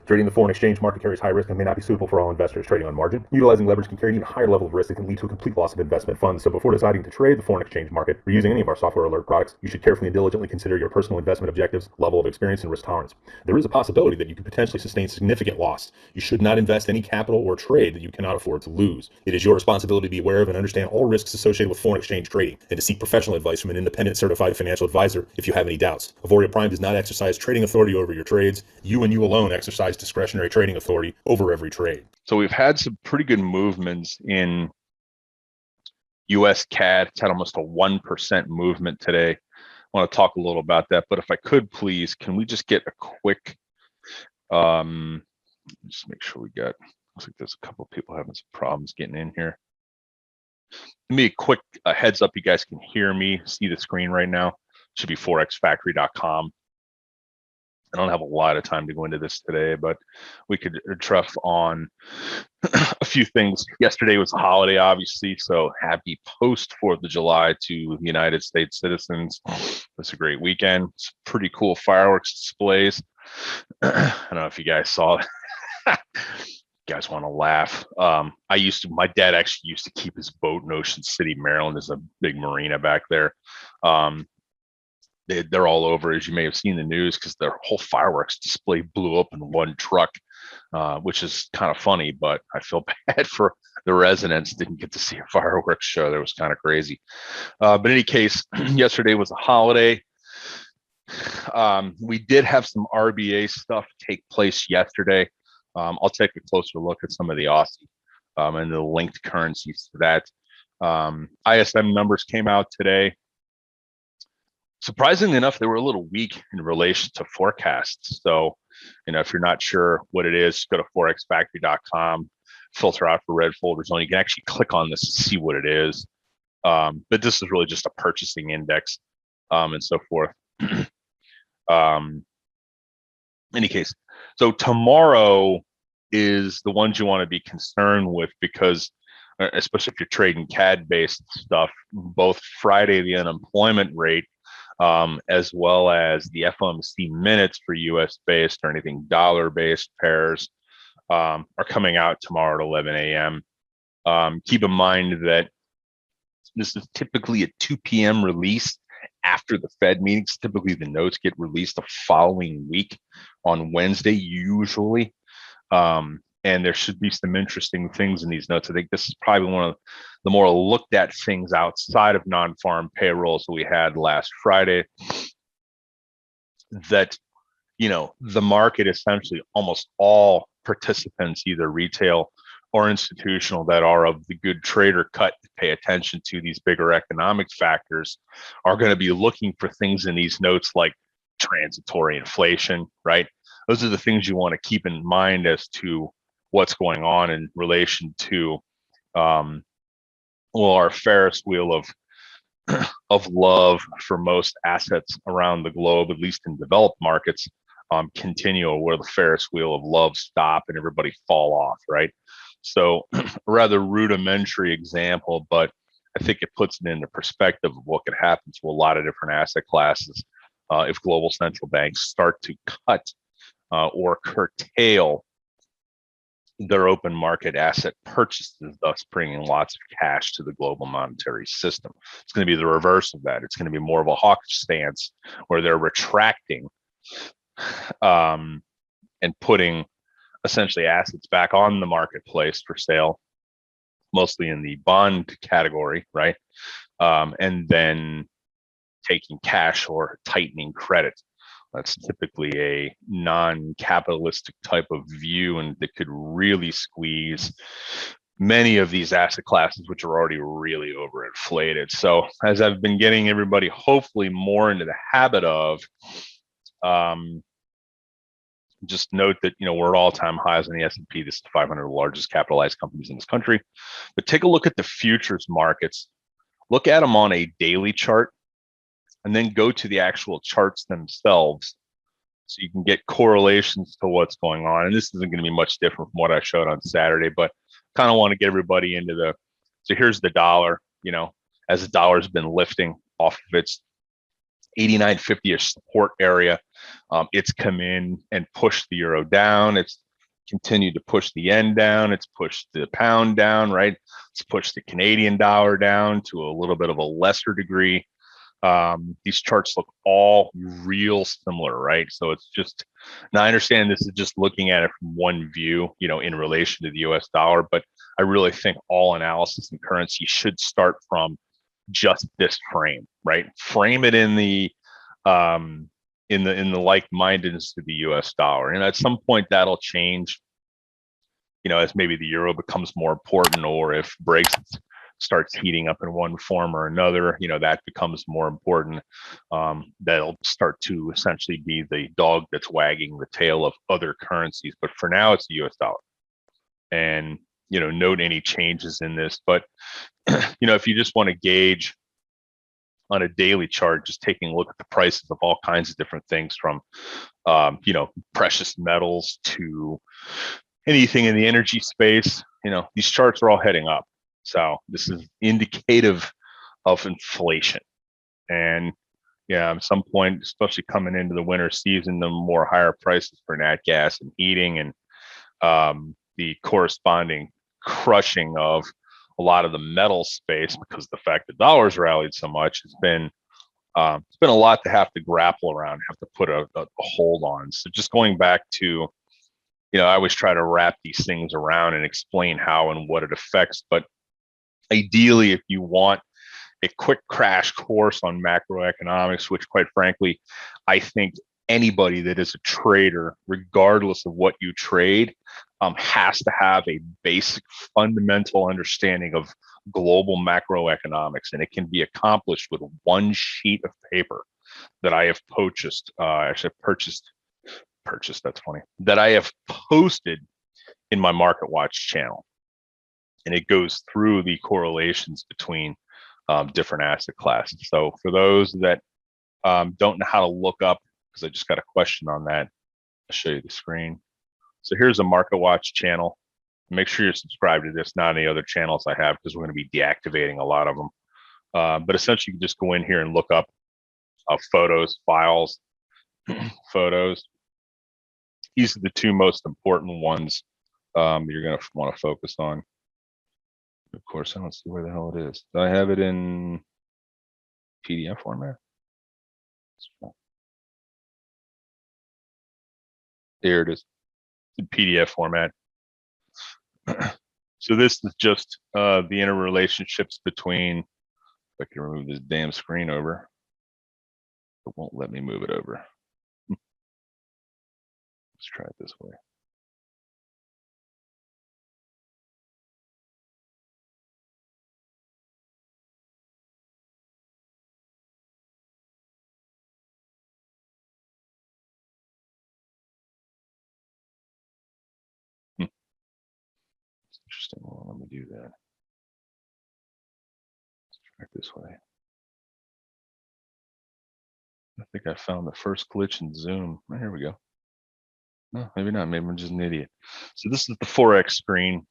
Trading the foreign exchange market carries high risk and may not be suitable for all investors. Trading on margin, utilizing leverage can carry an even higher level of risk that can lead to a complete loss of investment funds. So before deciding to trade the foreign exchange market or using any of our software alert products, you should carefully and diligently consider your personal investment objectives, level of experience, and risk tolerance. There is a possibility that you could potentially sustain significant loss. You should not invest any capital or trade that you cannot afford to lose. It is your responsibility to be aware of and understand all risks associated with foreign exchange trading and to seek professional advice from an independent certified financial advisor if you have any doubts. Auvoria Prime does not exercise trading authority over your trades. You and you alone exercise discretionary trading authority over every trade. So we've had some pretty good movements in US CAD. It's had almost a 1% movement today. I want to talk a little about that, but if I could please, can we just get a quick just make sure we got, looks like there's a couple of people having some problems getting in here. Give me a quick heads up, you guys can hear me, see the screen right now. It should be forexfactory.com. I don't have a lot of time to go into this today, but we could truff on a few things. Yesterday was a holiday, obviously, so happy post 4th of July to the United States citizens. It was a great weekend. It's pretty cool fireworks displays. I don't know if you guys saw it. You guys want to laugh. My dad actually used to keep his boat in Ocean City, Maryland. There's a big marina back there. They're all over, as you may have seen the news, because their whole fireworks display blew up in one truck, which is kind of funny, but I feel bad for the residents didn't get to see a fireworks show. That was kind of crazy. But in any case, yesterday was a holiday. We did have some RBA stuff take place yesterday. I'll take a closer look at some of the Aussie and the linked currencies to that. ISM numbers came out today. Surprisingly enough, they were a little weak in relation to forecasts. So, if you're not sure what it is, go to forexfactory.com, filter out for red folders only. You can actually click on this to see what it is. But this is really just a purchasing index and so forth. Any case, so tomorrow is the ones you want to be concerned with because, especially if you're trading CAD-based stuff, both Friday, the unemployment rate, as well as the FOMC minutes for US-based or anything dollar-based pairs are coming out tomorrow at 11 a.m. Keep in mind that this is typically a 2 p.m. release after the Fed meetings. Typically, the notes get released the following week on Wednesday, usually. And there should be some interesting things in these notes. I think this is probably one of the more looked at things outside of non-farm payrolls that we had last Friday. That, the market, essentially almost all participants, either retail or institutional, that are of the good trader cut to pay attention to these bigger economic factors, are going to be looking for things in these notes like transitory inflation, right? Those are the things you want to keep in mind as to what's going on in relation to our Ferris wheel of love for most assets around the globe, at least in developed markets, continue where the Ferris wheel of love stop and everybody fall off, right? So a rather rudimentary example, but I think it puts it into perspective of what could happen to a lot of different asset classes if global central banks start to cut or curtail their open market asset purchases, thus bringing lots of cash to the global monetary system. It's going to be the reverse of that. It's going to be more of a hawkish stance where they're retracting and putting essentially assets back on the marketplace for sale, mostly in the bond category, right? And then taking cash or tightening credit. That's typically a non-capitalistic type of view, and that could really squeeze many of these asset classes, which are already really overinflated. So as I've been getting everybody hopefully more into the habit of, just note that, we're at all-time highs in the S&P. This is the 500 largest capitalized companies in this country. But take a look at the futures markets. Look at them on a daily chart, and then go to the actual charts themselves so you can get correlations to what's going on. And this isn't going to be much different from what I showed on Saturday, but kind of want to get everybody into so here's the dollar. as the dollar's been lifting off of its 89.50-ish support area. It's come in and pushed the euro down. It's continued to push the yen down. It's pushed the pound down, right? It's pushed the Canadian dollar down to a little bit of a lesser degree. These charts look all real similar, right? So it's just, now I understand this is just looking at it from one view, in relation to the US dollar, but I really think all analysis in currency should start from just this frame, right? Frame it in the like-mindedness to the US dollar. And at some point that'll change, as maybe the euro becomes more important, or if Brexit starts heating up in one form or another, that becomes more important. That'll start to essentially be the dog that's wagging the tail of other currencies. But for now, it's the US dollar. And, note any changes in this. But, if you just want to gauge on a daily chart, just taking a look at the prices of all kinds of different things, from, precious metals to anything in the energy space, these charts are all heading up. So this is indicative of inflation. And at some point, especially coming into the winter season, the more higher prices for nat gas and heating, and the corresponding crushing of a lot of the metal space, because the fact that dollars rallied so much, it's been a lot to have to grapple around, have to put a hold on. So just going back to, I always try to wrap these things around and explain how and what it affects. But ideally, if you want a quick crash course on macroeconomics, which quite frankly, I think anybody that is a trader, regardless of what you trade, has to have a basic fundamental understanding of global macroeconomics. And it can be accomplished with one sheet of paper that I have purchased, that's funny, that I have posted in my Market Watch channel. And it goes through the correlations between different asset classes. So for those that don't know how to look up, because I just got a question on that, I'll show you the screen. So here's a Market Watch channel. Make sure you're subscribed to this, not any other channels I have, because we're going to be deactivating a lot of them. But essentially, you can just go in here and look up photos, files, photos. These are the two most important ones you're going to want to focus on. Of course, I don't see where the hell it is. Do I have it in PDF format? There it is. It's in PDF format. So this is just the interrelationships between, if I can remove this damn screen over, it won't let me move it over. Let's try it this way. Interesting. Well, let me do that. Let's try it this way. I think I found the first glitch in Zoom. Oh, here we go. No, maybe not. Maybe I'm just an idiot. So this is the Forex screen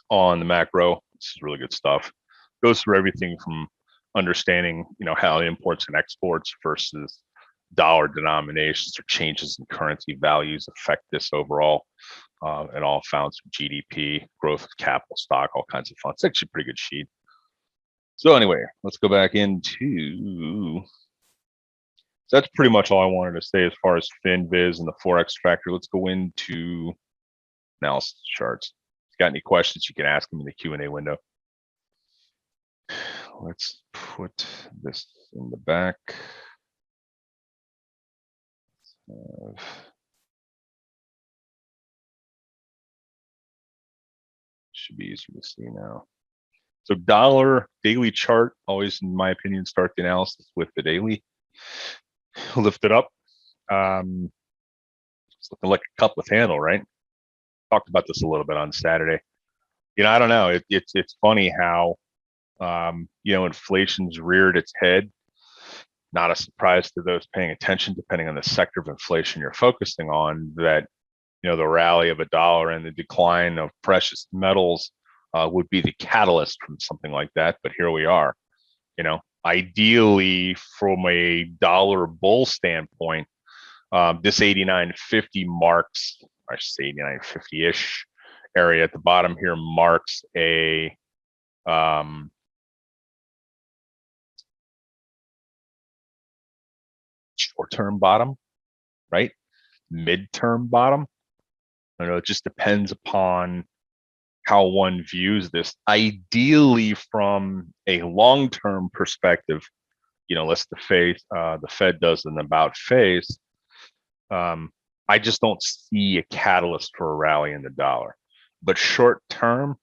on the macro. This is really good stuff. Goes through everything from understanding, how imports and exports versus dollar denominations or changes in currency values affect this overall. And all found some GDP, growth of capital stock, all kinds of fun. It's actually a pretty good sheet. So anyway, let's go back into, so that's pretty much all I wanted to say as far as FinViz and the Forex factor. Let's go into analysis charts. If you got any questions, you can ask them in the Q&A window. Let's put this in the back. Should be easier to see now. So dollar daily chart, always, in my opinion, start the analysis with the daily. Lift it up. It's looking like a cup with handle, right? Talked about this a little bit on Saturday. I don't know. It's funny how inflation's reared its head. Not a surprise to those paying attention, depending on the sector of inflation you're focusing on, that the rally of a dollar and the decline of precious metals would be the catalyst from something like that. But here we are. Ideally, from a dollar bull standpoint, this 89.50 marks, I should say 89.50-ish area at the bottom here marks a short-term bottom, right? Mid-term bottom. I know it just depends upon how one views this. Ideally, from a long-term perspective, unless the Fed does an about face, I just don't see a catalyst for a rally in the dollar. But short term,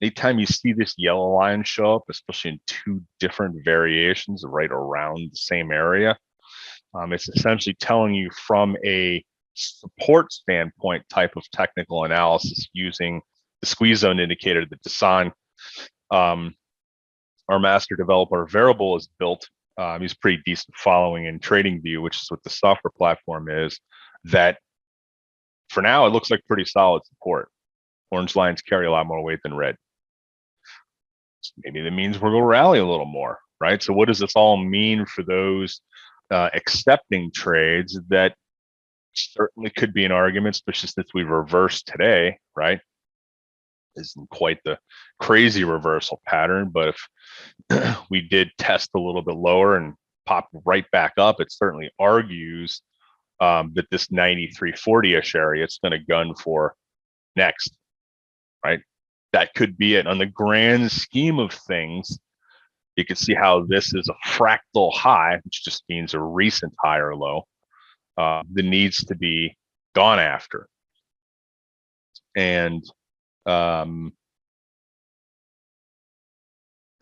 anytime you see this yellow line show up, especially in two different variations right around the same area, it's essentially telling you from a support standpoint type of technical analysis using the squeeze zone indicator that Dasan, our master developer variable, is built. He's pretty decent following in TradingView, which is what the software platform is. That for now, it looks like pretty solid support. Orange lines carry a lot more weight than red. So maybe that means we're going to rally a little more, right? So what does this all mean for those accepting trades? That certainly could be an argument, especially since we reversed today, right? Isn't quite the crazy reversal pattern, but if we did test a little bit lower and pop right back up, it certainly argues that this 93.40-ish area it's going to gun for next, right? That could be it. On the grand scheme of things, you can see how this is a fractal high, which just means a recent high or low that needs to be gone after. And who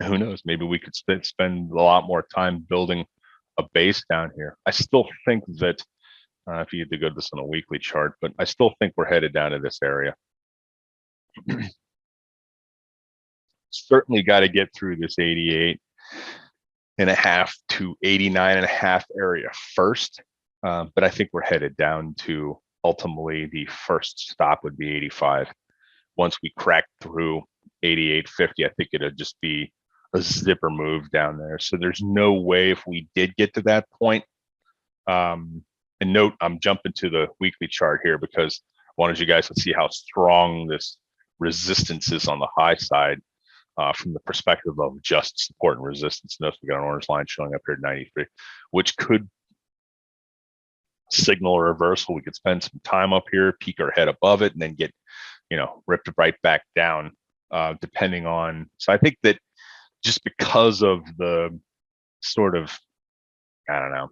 knows, maybe we could spend a lot more time building a base down here. I still think that if you had to go to this on a weekly chart, but I still think we're headed down to this area. Certainly got to get through this 88.5 to 89.5 area first, but I think we're headed down to ultimately the first stop would be 85. Once we crack through 88.50, I think it'll just be a zipper move down there. So there's no way if we did get to that point. And note, I'm jumping to the weekly chart here because I wanted you guys to see how strong this resistance is on the high side from the perspective of just support and resistance. Notice we got an orange line showing up here at 93, which could signal a reversal. We could spend some time up here, peek our head above it, and then get, ripped right back down, depending on. So I think that just because of the sort of, I don't know,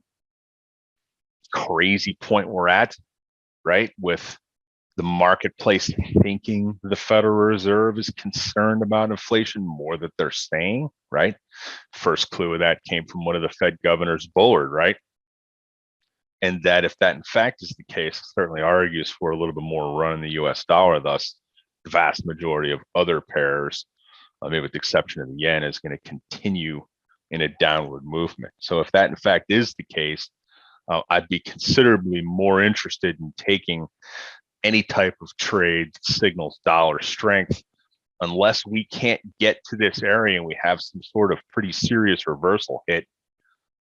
crazy point we're at, right, with the marketplace thinking the Federal Reserve is concerned about inflation more than they're saying, right? First clue of that came from one of the Fed governors, Bullard, right? And that if that in fact is the case, it certainly argues for a little bit more run in the US dollar. Thus, the vast majority of other pairs, maybe with the exception of the yen, is going to continue in a downward movement. So if that in fact is the case, I'd be considerably more interested in taking any type of trade that signals dollar strength, unless we can't get to this area and we have some sort of pretty serious reversal hit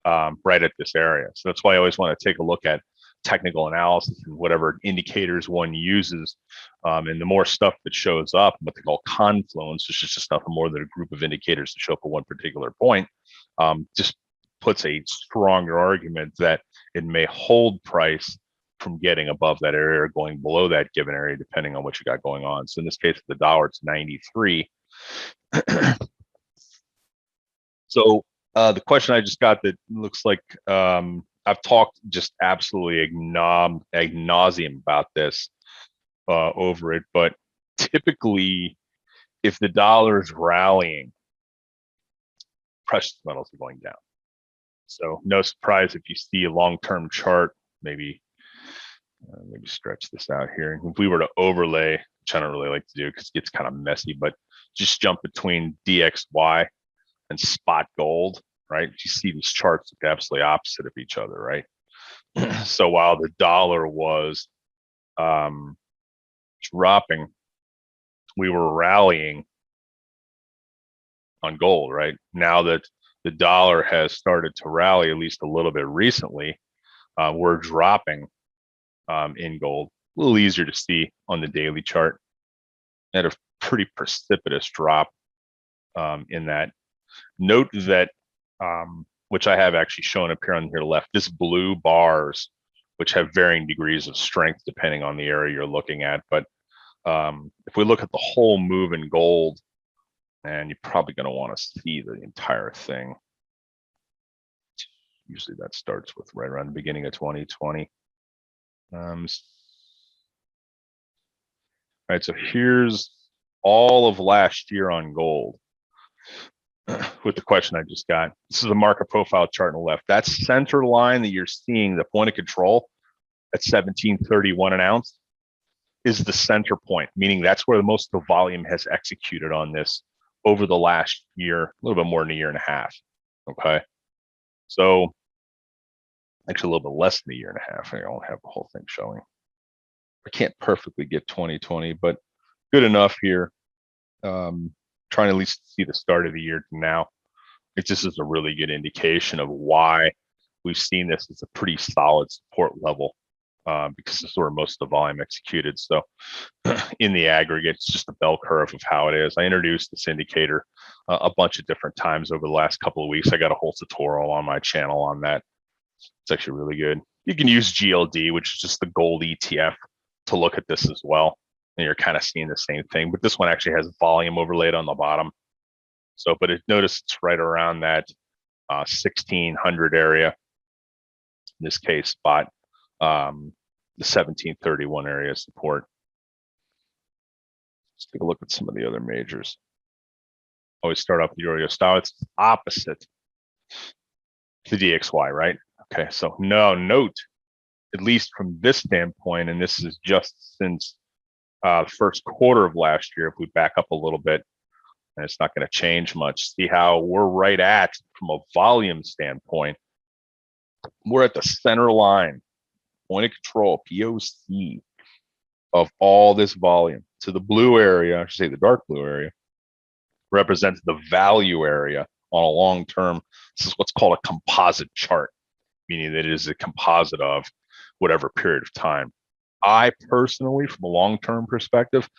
right at this area. So that's why I always want to take a look at technical analysis and whatever indicators one uses. And the more stuff that shows up, what they call confluence, which is just nothing more than a group of indicators that show up at one particular point, just puts a stronger argument that it may hold price from getting above that area or going below that given area, depending on what you got going on. So in this case, the dollar, it's 93. So the question I just got that looks like I've talked just absolutely ad nauseum about this over it, but typically if the dollar is rallying, precious metals are going down. So no surprise if you see a long-term chart, maybe stretch this out here. If we were to overlay, which I don't really like to do because it gets kind of messy, but just jump between DXY and spot gold, right? You see these charts look absolutely opposite of each other, right? So while the dollar was dropping, we were rallying on gold, right? Now that the dollar has started to rally, at least a little bit recently, we're dropping in gold. A little easier to see on the daily chart. At a pretty precipitous drop in that. Note that, which I have actually shown up here on here left, this blue bars, which have varying degrees of strength depending on the area you're looking at. But if we look at the whole move in gold, and you're probably going to want to see the entire thing. Usually that starts with right around the beginning of 2020. Right, so here's all of last year on gold with the question I just got. This is a market profile chart on the left. That center line that you're seeing, the point of control at 1731 an ounce, is the center point, meaning that's where the most of the volume has executed on this over the last year, a little bit more than a year and a half. Okay, so actually a little bit less than a year and a half. I don't have the whole thing showing. I can't perfectly get 2020, but good enough here. Trying to at least see the start of the year to now. This is a really good indication of why we've seen this as a pretty solid support level, because this is where most of the volume executed. So in the aggregate, it's just a bell curve of how it is. I introduced this indicator a bunch of different times over the last couple of weeks. I got a whole tutorial on my channel on that. It's actually really good. You can use GLD, which is just the gold ETF, to look at this as well. And you're kind of seeing the same thing, but this one actually has volume overlaid on the bottom. So, but notice it's right around that 1600 area. In this case, spot the 1731 area of support. Let's take a look at some of the other majors. Always start off with the Euro style. It's opposite to DXY, right? Okay, so no, note, at least from this standpoint, and this is just since first quarter of last year, if we back up a little bit, and it's not going to change much. See how we're right at, from a volume standpoint, we're at the center line, point of control, POC, of all this volume. So the blue area, I should say the dark blue area, represents the value area on a long term. This is what's called a composite chart, meaning that it is a composite of whatever period of time. I personally, from a long-term perspective,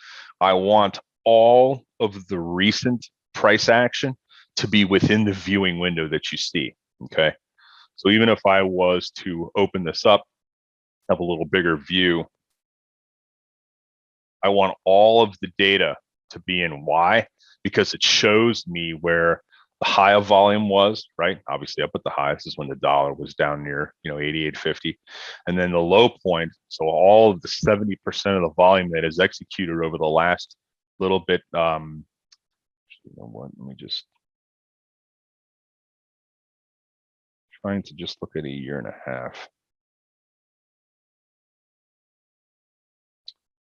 I want all of the recent price action to be within the viewing window that you see, okay? So even if I was to open this up, have a little bigger view, I want all of the data to be in Y, because it shows me where the high of volume was, right? Obviously up at the high, this is when the dollar was down near, 88.50. And then the low point, so all of the 70% of the volume that is executed over the last little bit, let me just, trying to just look at a year and a half.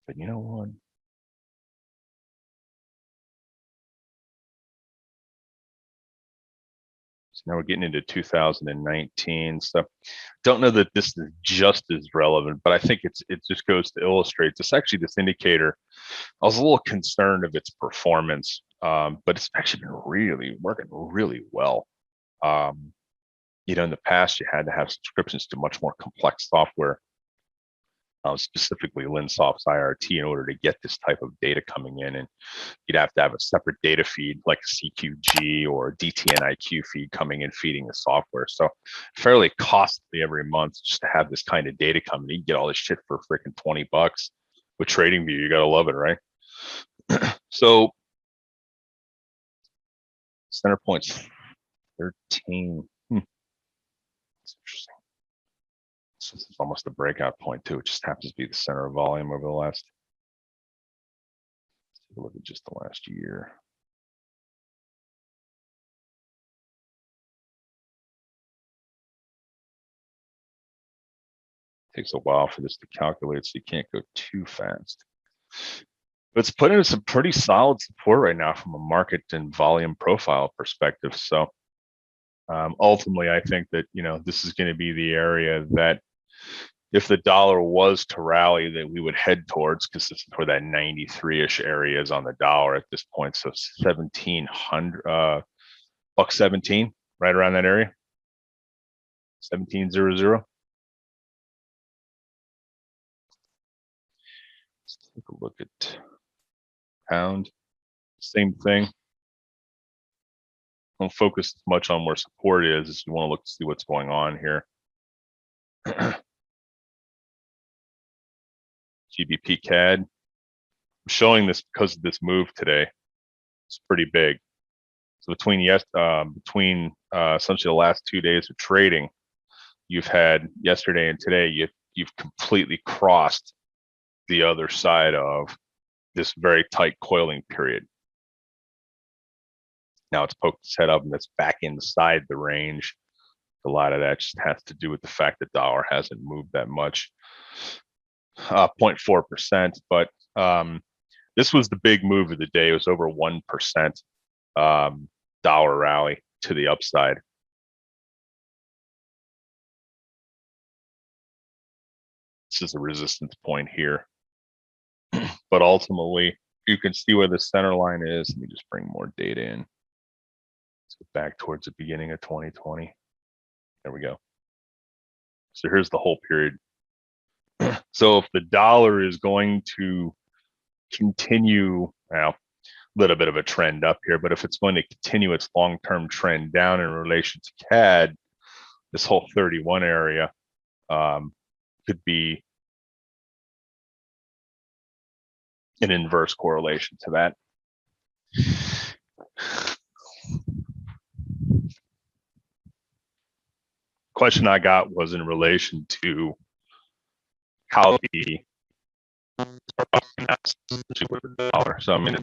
But you know what? Now we're getting into 2019. So don't know that this is just as relevant, but I think it just goes to illustrate this. Actually, this indicator, I was a little concerned of its performance, but it's actually been really working really well. In the past, you had to have subscriptions to much more complex software, specifically Linsoft's IRT, in order to get this type of data coming in, and you'd have to have a separate data feed like a CQG or a DTNIQ feed coming in feeding the software. So fairly costly every month just to have this kind of data coming. You can get all this shit for freaking $20 with TradingView. You gotta love it, right? So center points 13. That's interesting. So this is almost a breakout point too. It just happens to be the center of volume over the last. Let's take a look at just the last year. It takes a while for this to calculate, so you can't go too fast. But it's putting in some pretty solid support right now from a market and volume profile perspective. So ultimately, I think that this is going to be the area that, if the dollar was to rally, that we would head towards, because this is where that 93-ish area is on the dollar at this point. So 1700, $1.17, right around that area. 17.00. Let's take a look at pound. Same thing. Don't focus as much on where support is as you want to look to see what's going on here. GBP CAD. I'm showing this because of this move today. It's pretty big. So between essentially the last 2 days of trading, you've had yesterday and today, you've completely crossed the other side of this very tight coiling period. Now it's poked its head up and it's back inside the range. A lot of that just has to do with the fact that dollar hasn't moved that much, 0.4%. But this was the big move of the day. It was over 1% dollar rally to the upside. This is a resistance point here. But ultimately, you can see where the center line is. Let me just bring more data in. Let's go back towards the beginning of 2020. There we go. So here's the whole period. So if the dollar is going to continue, well, a little bit of a trend up here, but if it's going to continue its long-term trend down in relation to CAD, this whole 31 area could be an inverse correlation to that. Question I got was in relation to how the dollar. So I mean,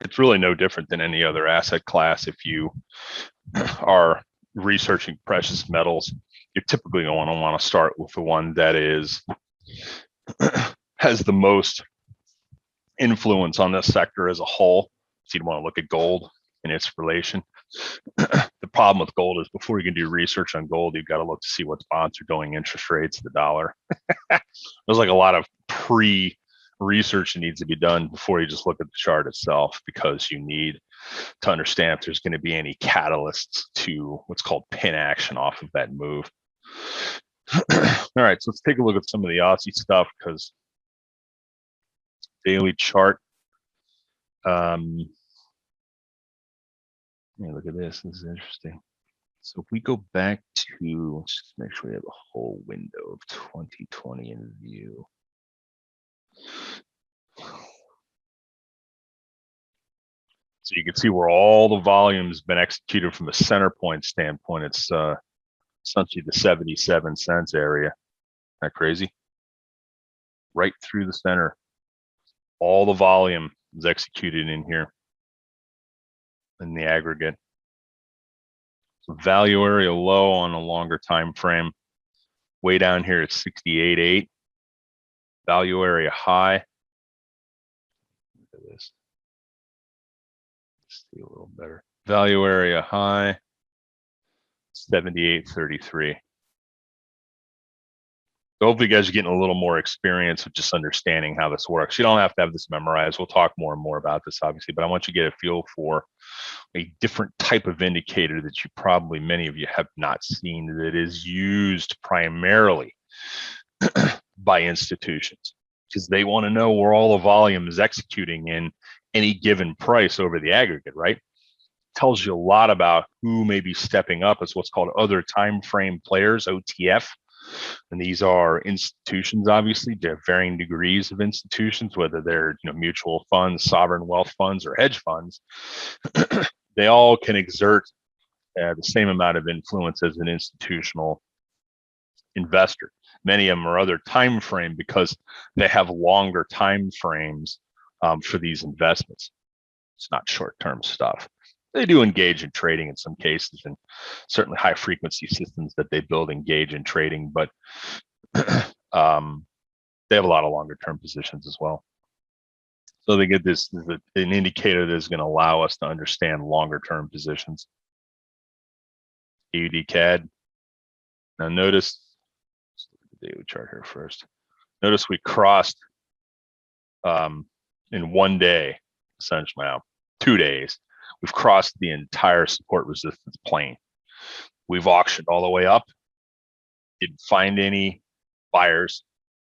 it's really no different than any other asset class. If you are researching precious metals, you're typically going to want to start with the one that is has the most influence on this sector as a whole. So you'd want to look at gold and its relation. The problem with gold is before you can do research on gold, you've got to look to see what bonds are doing, interest rates, the dollar. There's like a lot of pre-research that needs to be done before you just look at the chart itself, because you need to understand if there's going to be any catalysts to what's called pin action off of that move. All right, so let's take a look at some of the Aussie stuff, because daily chart. Yeah, look at this. This is interesting. So if we go back to, let's just make sure we have a whole window of 2020 in view. So you can see where all the volume's been executed from a center point standpoint. It's essentially the 77 cents area. Isn't that crazy? Right through the center. All the volume is executed in here in the aggregate. So value area low on a longer time frame. Way down here at 68.8. Value area high. Look at this. Let's see a little better. Value area high, 78.33. So hopefully you guys are getting a little more experience with just understanding how this works. You don't have to have this memorized. We'll talk more and more about this, obviously, but I want you to get a feel for a different type of indicator that you probably, many of you have not seen, that is used primarily by institutions, because they want to know where all the volume is executing in any given price over the aggregate, right? Tells you a lot about who may be stepping up as what's called other time frame players, OTF. And these are institutions, obviously. They have varying degrees of institutions, whether they're mutual funds, sovereign wealth funds, or hedge funds. They all can exert the same amount of influence as an institutional investor. Many of them are other time frame because they have longer time frames for these investments. It's not short-term stuff. They do engage in trading in some cases, and certainly high frequency systems that they build engage in trading, but they have a lot of longer term positions as well. So they get this an indicator that is going to allow us to understand longer term positions. AUD CAD. Now notice, let's look at the daily chart here first. Notice we crossed in one day, essentially now 2 days. we've crossed the entire support resistance plane. We've auctioned all the way up, didn't find any buyers,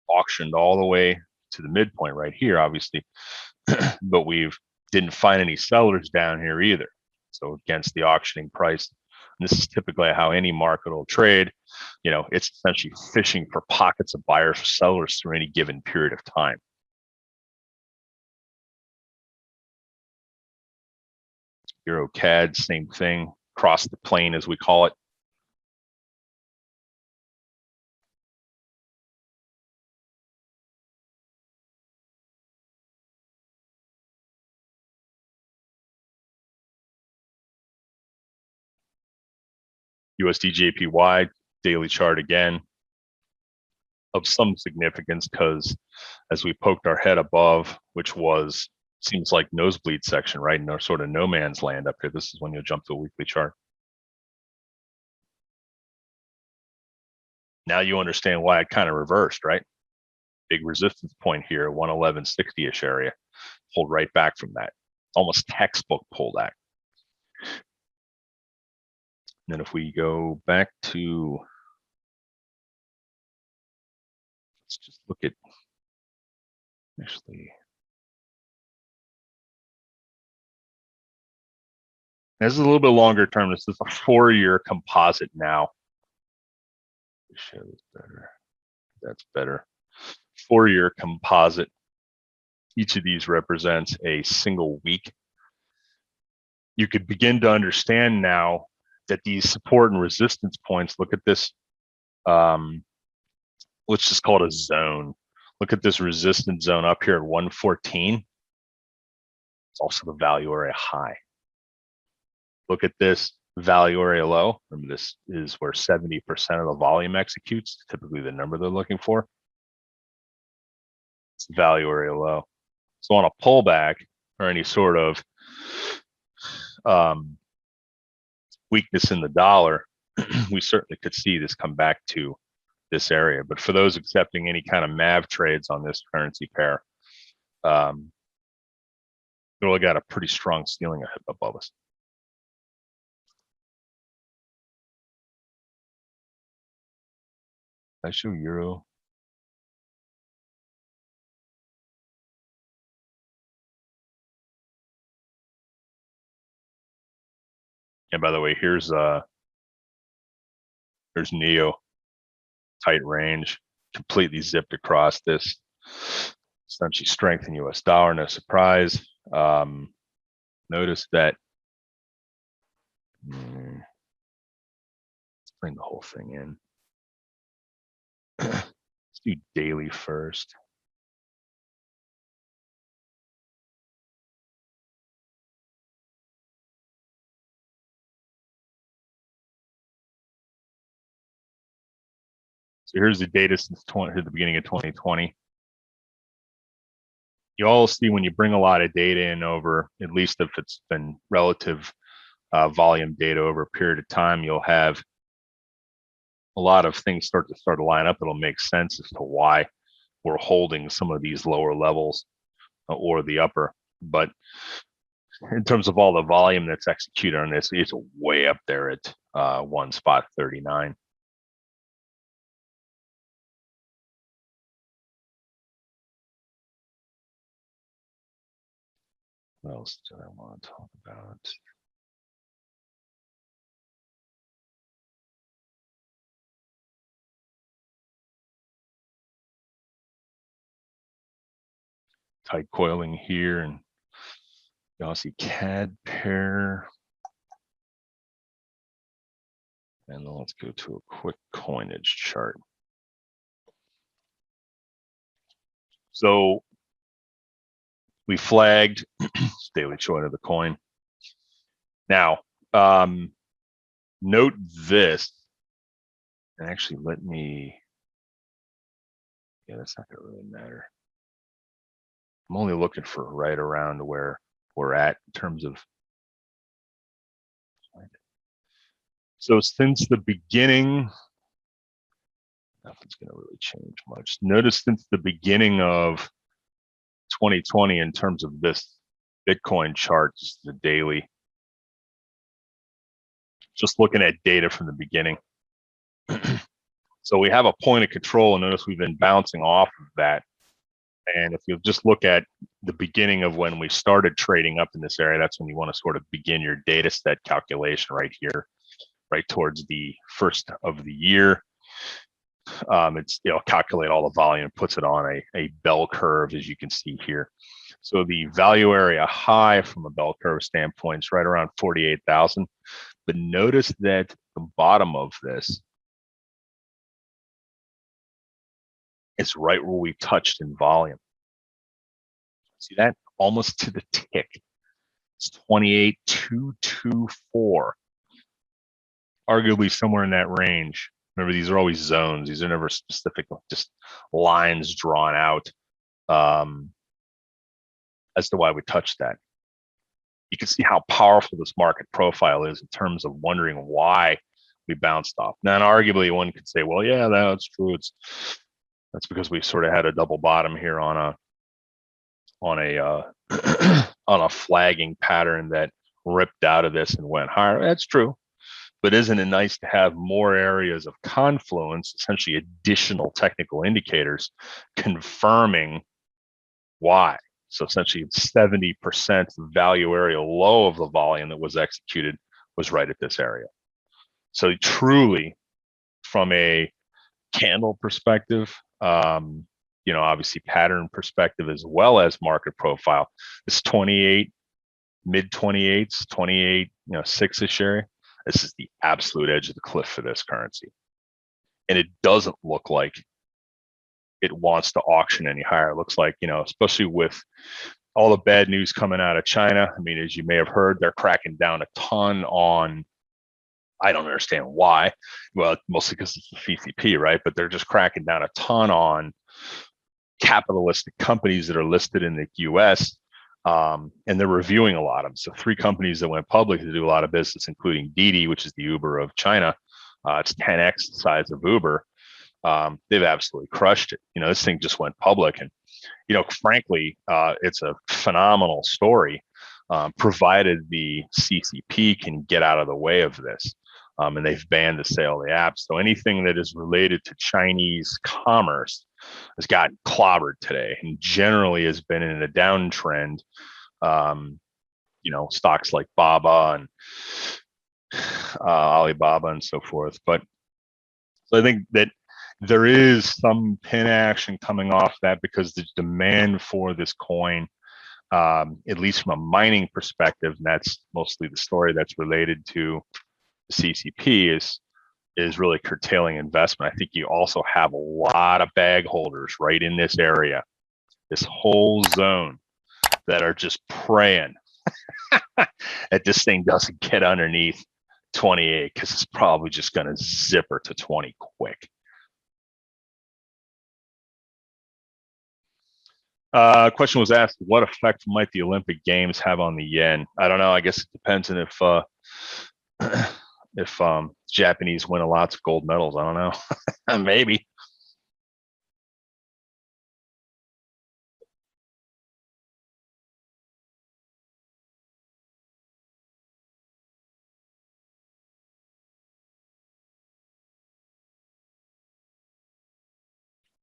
auctioned all the way to the midpoint right here, obviously, but we've didn't find any sellers down here either. So against the auctioning price, and this is typically how any market will trade. You know, it's essentially fishing for pockets of buyers or sellers through any given period of time. Euro CAD, same thing, cross the plane as we call it. USD JPY daily chart again of some significance, because as we poked our head above, which was seems like nosebleed section, right? No sort of no man's land up here. This is when you'll jump to a weekly chart. Now you understand why it kind of reversed, right? Big resistance point here, 111.60-ish area. Pulled right back from that. Almost textbook pullback. And then if we go back to, let's just look at, actually, this is a little bit longer term. This is a 4-year composite now. Show this better. That's better. 4-year composite. Each of these represents a single week. You could begin to understand now that these support and resistance points, look at this, let's just call it a zone. Look at this resistance zone up here at 114. It's also the value area high. Look at this value area low. Remember, this is where 70% of the volume executes, typically the number they're looking for. It's the value area low. So on a pullback or any sort of weakness in the dollar, we certainly could see this come back to this area. But for those accepting any kind of MAV trades on this currency pair, we really got a pretty strong ceiling above us. I show euro. And by the way, here's Neo, tight range, completely zipped across this. Essentially strength in US dollar, no surprise. Notice that, let's bring the whole thing in. Let's do daily first. So here's the data since the beginning of 2020. You all see when you bring a lot of data in over, at least if it's been relative volume data over a period of time, you'll have a lot of things start to line up. It'll make sense as to why we're holding some of these lower levels or the upper. But in terms of all the volume that's executed on this, it's way up there at 1.39. What else did I want to talk about? Tight coiling here, and y'all see CAD pair. And then let's go to a quick coinage chart. So we flagged daily chart of the coin. Now, note this, and actually let me, yeah, that's not gonna really matter. I'm only looking for right around where we're at in terms of, so since the beginning, nothing's gonna really change much. Notice since the beginning of 2020 in terms of this Bitcoin chart, just the daily, just looking at data from the beginning. So we have a point of control, and notice we've been bouncing off of that. And if you just look at the beginning of when we started trading up in this area, that's when you want to sort of begin your data set calculation right here, right towards the first of the year. It's, calculate all the volume, puts it on a bell curve, as you can see here. So the value area high from a bell curve standpoint is right around 48,000. But notice that the bottom of this is right where we touched in volume. See that? Almost to the tick. It's 28,224. Arguably somewhere in that range. Remember, these are always zones. These are never specific, just lines drawn out as to why we touched that. You can see how powerful this market profile is in terms of wondering why we bounced off. Now, arguably, one could say, well, yeah, that's true. That's because we sort of had a double bottom here on a on a flagging pattern that ripped out of this and went higher. That's true. But isn't it nice to have more areas of confluence, essentially additional technical indicators confirming why? So essentially 70% value area low of the volume that was executed was right at this area. So truly, from a candle perspective, obviously pattern perspective, as well as market profile, this 28, mid 28s, 28, 6-ish area, this is the absolute edge of the cliff for this currency. And it doesn't look like it wants to auction any higher. It looks like, especially with all the bad news coming out of China. I mean, as you may have heard, they're cracking down a ton on, I don't understand why. Well, mostly because it's the CCP, right? But they're just cracking down a ton on capitalistic companies that are listed in the US. And they're reviewing a lot of them. So 3 companies that went public to do a lot of business, including Didi, which is the Uber of China. It's 10x the size of Uber. They've absolutely crushed it. This thing just went public, and frankly, it's a phenomenal story, provided the CCP can get out of the way of this. And they've banned the sale of the apps. So anything that is related to Chinese commerce has gotten clobbered today, and generally has been in a downtrend. Stocks like Baba and Alibaba and so forth. But so I think that there is some pin action coming off that, because the demand for this coin, at least from a mining perspective, and that's mostly the story that's related to the CCP, is really curtailing investment. I think you also have a lot of bag holders right in this area, this whole zone, that are just praying that this thing doesn't get underneath 28, because it's probably just going to zipper to 20 quick. Question was asked, what effect might the Olympic Games have on the yen? I don't know. I guess it depends on if Japanese win lots of gold medals. I don't know. Maybe.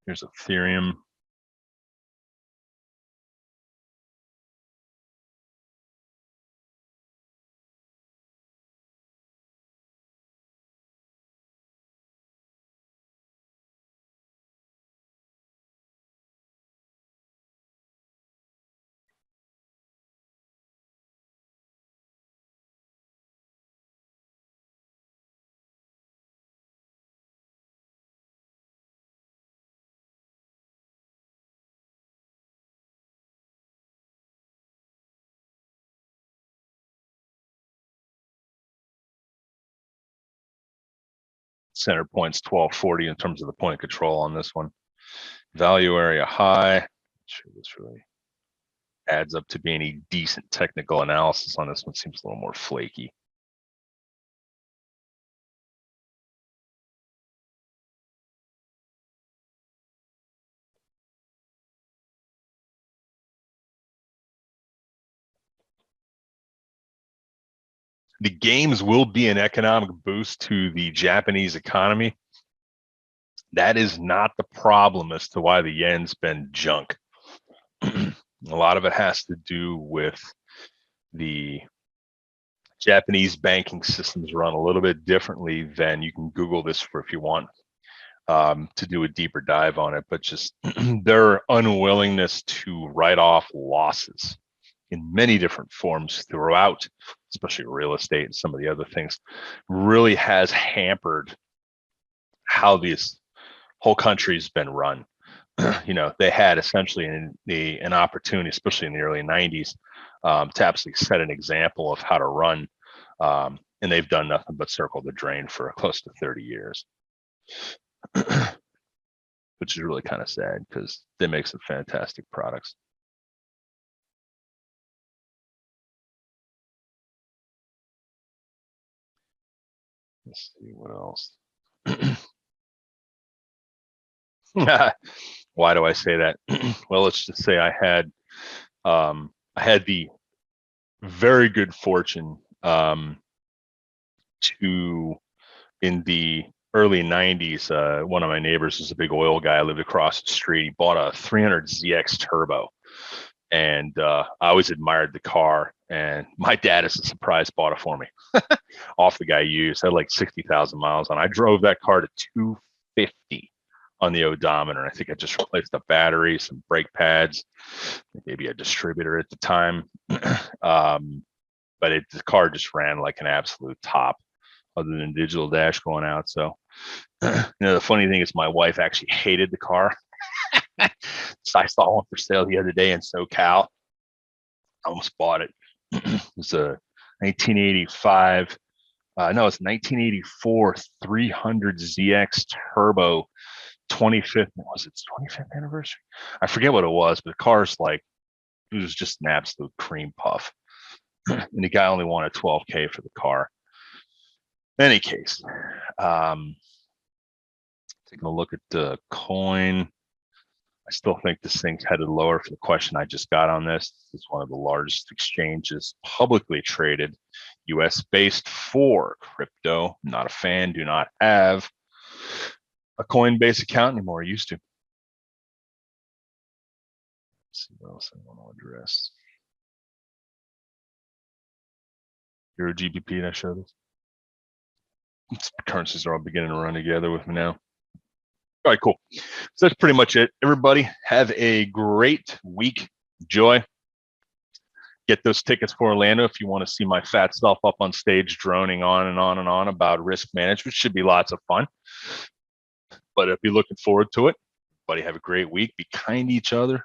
Here's Ethereum. Center point's 1240 in terms of the point of control on this one. Value area high. Not sure this really adds up to being a decent technical analysis on this one. Seems a little more flaky. the games will be an economic boost to the Japanese economy. That is not the problem as to why the yen's been junk. A lot of it has to do with the Japanese banking systems run a little bit differently than, you can Google this for if you want to do a deeper dive on it, but just their unwillingness to write off losses in many different forms throughout, especially real estate and some of the other things, really has hampered how this whole country's been run. You know, they had essentially an opportunity, especially in the early 90s, to absolutely set an example of how to run. And they've done nothing but circle the drain for close to 30 years, which is really kind of sad because they make some fantastic products. Let's see what else. Why do I say that? Well, let's just say I had the very good fortune to, in the early 90s, one of my neighbors is a big oil guy. I lived across the street. He bought a 300 ZX Turbo, and I always admired the car. And my dad, as a surprise, bought it for me off the guy used. Had like 60,000 miles on. I drove that car to 250 on the odometer. I think I just replaced the battery, some brake pads, maybe a distributor at the time. But the car just ran like an absolute top, other than digital dash going out. So, the funny thing is, my wife actually hated the car. So I saw one for sale the other day in SoCal. I almost bought it. It was a 1985. No, it's 1984 300 ZX Turbo 25th. Was it 25th anniversary? I forget what it was, but the car's like, it was just an absolute cream puff. And the guy only wanted $12K for the car. In any case, taking a look at the coin. I still think this thing's headed lower for the question I just got on this. This is one of the largest exchanges publicly traded, US based for crypto. Not a fan, do not have a Coinbase account anymore. I used to. Let's see what else I want to address. Euro GBP, did I show this? Currencies are all beginning to run together with me now. All right, cool. So that's pretty much it. Everybody have a great week. Enjoy. Get those tickets for Orlando if you want to see my fat self up on stage droning on and on and on about risk management. Should be lots of fun. But I'll be looking forward to it. Everybody have a great week. Be kind to each other.